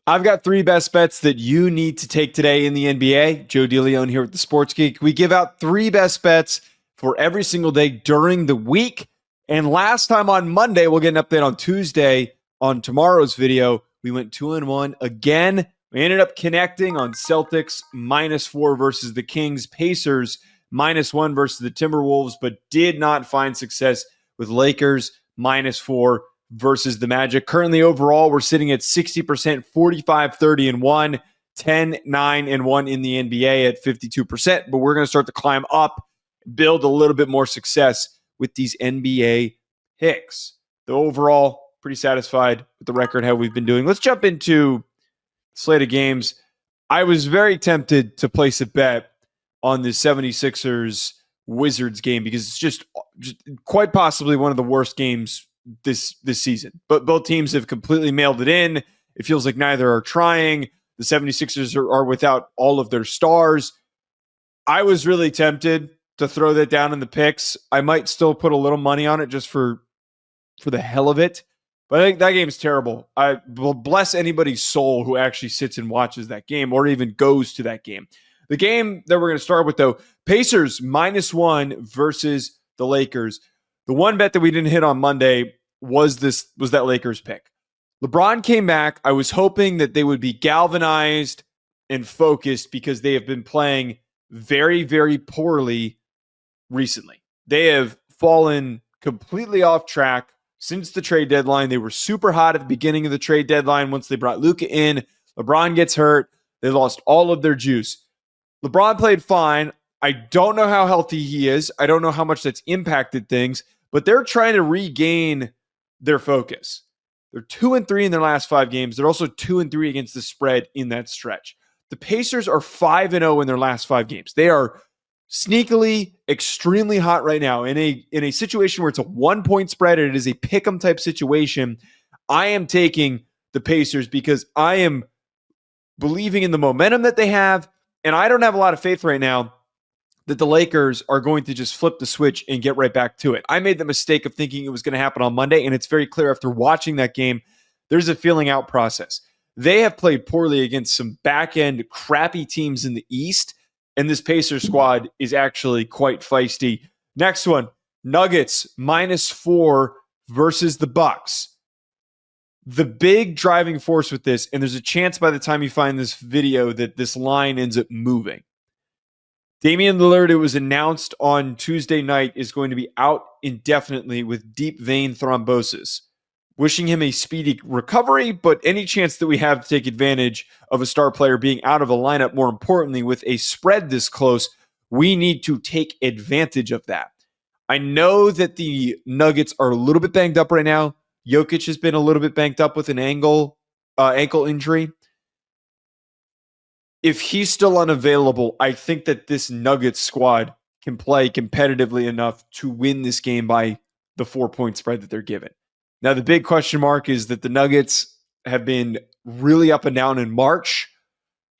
I've got three best bets that you need to take today in the NBA. Joe DeLeon here with the Sports Geek. We give out three best bets for every single day during the week. And last time on Monday, we'll get an update on Tuesday on tomorrow's video. We went 2-1 again. We ended up connecting on Celtics -4 versus the Kings, Pacers -1 versus the Timberwolves, but did not find success with Lakers -4 versus the Magic. Currently, overall, we're sitting at 60%, 45-30-1, 10-9-1 in the NBA at 52%. But we're going to start to climb up, build a little bit more success with these NBA picks. The overall, pretty satisfied with the record, how we've been doing. Let's jump into slate of games. I was very tempted to place a bet on the 76ers Wizards game because it's just quite possibly one of the worst games this season. But both teams have completely mailed it in. It feels like neither are trying. The 76ers are without all of their stars. I was really tempted to throw that down in the picks. I might still put a little money on it just for the hell of it. But I think that game is terrible. I will bless anybody's soul who actually sits and watches that game or even goes to that game. The game that we're going to start with, though, Pacers -1 versus the Lakers. The one bet that we didn't hit on Monday was that Lakers pick. LeBron came back. I was hoping that they would be galvanized and focused because they have been playing very, very poorly recently. They have fallen completely off track since the trade deadline. They were super hot at the beginning of the trade deadline. Once they brought Luka in, LeBron gets hurt. They lost all of their juice. LeBron played fine. I don't know how healthy he is. I don't know how much that's impacted things, but they're trying to regain their focus. They're 2-3 in their last 5 games. They're also 2-3 against the spread in that stretch. The Pacers are 5-0 in their last 5 games. They are sneakily extremely hot right now. In a situation where it's a 1-point spread and it is a pick'em type situation, I am taking the Pacers because I am believing in the momentum that they have, and I don't have a lot of faith right now that the Lakers are going to just flip the switch and get right back to it. I made the mistake of thinking it was going to happen on Monday, and it's very clear after watching that game, there's a feeling out process. They have played poorly against some back-end crappy teams in the East, and this Pacers squad is actually quite feisty. Next one, Nuggets -4 versus the Bucks. The big driving force with this, and there's a chance by the time you find this video that this line ends up moving. Damian Lillard, it was announced on Tuesday night, is going to be out indefinitely with deep vein thrombosis. Wishing him a speedy recovery, but any chance that we have to take advantage of a star player being out of a lineup, more importantly, with a spread this close, we need to take advantage of that. I know that the Nuggets are a little bit banged up right now. Jokic has been a little bit banged up with an ankle injury. If he's still unavailable, I think that this Nuggets squad can play competitively enough to win this game by the 4-point spread that they're given. Now, the big question mark is that the Nuggets have been really up and down in March,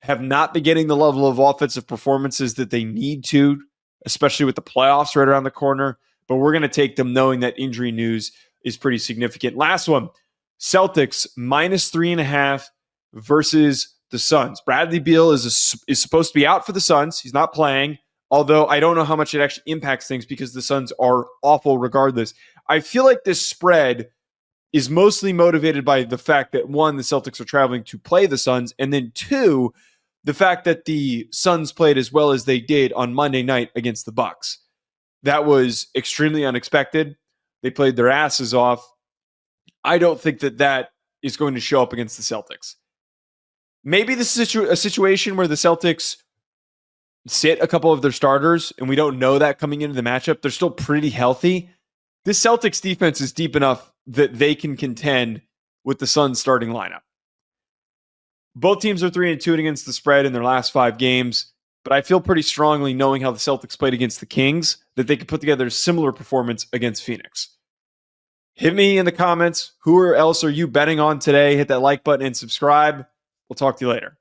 have not been getting the level of offensive performances that they need to, especially with the playoffs right around the corner. But we're going to take them knowing that injury news is pretty significant. Last one, Celtics -3.5 versus the Suns. Bradley Beal is supposed to be out for the Suns. He's not playing, although I don't know how much it actually impacts things because the Suns are awful regardless. I feel like this spread is mostly motivated by the fact that, one, the Celtics are traveling to play the Suns, and then two, the fact that the Suns played as well as they did on Monday night against the Bucks. That was extremely unexpected. They played their asses off. I don't think that is going to show up against the Celtics. Maybe this is a situation where the Celtics sit a couple of their starters, and we don't know that coming into the matchup. They're still pretty healthy. This Celtics defense is deep enough that they can contend with the Suns starting lineup. Both teams are 3-2 against the spread in their last 5 games, but I feel pretty strongly, knowing how the Celtics played against the Kings, that they could put together a similar performance against Phoenix. Hit me in the comments. Who else are you betting on today? Hit that like button and subscribe. We'll talk to you later.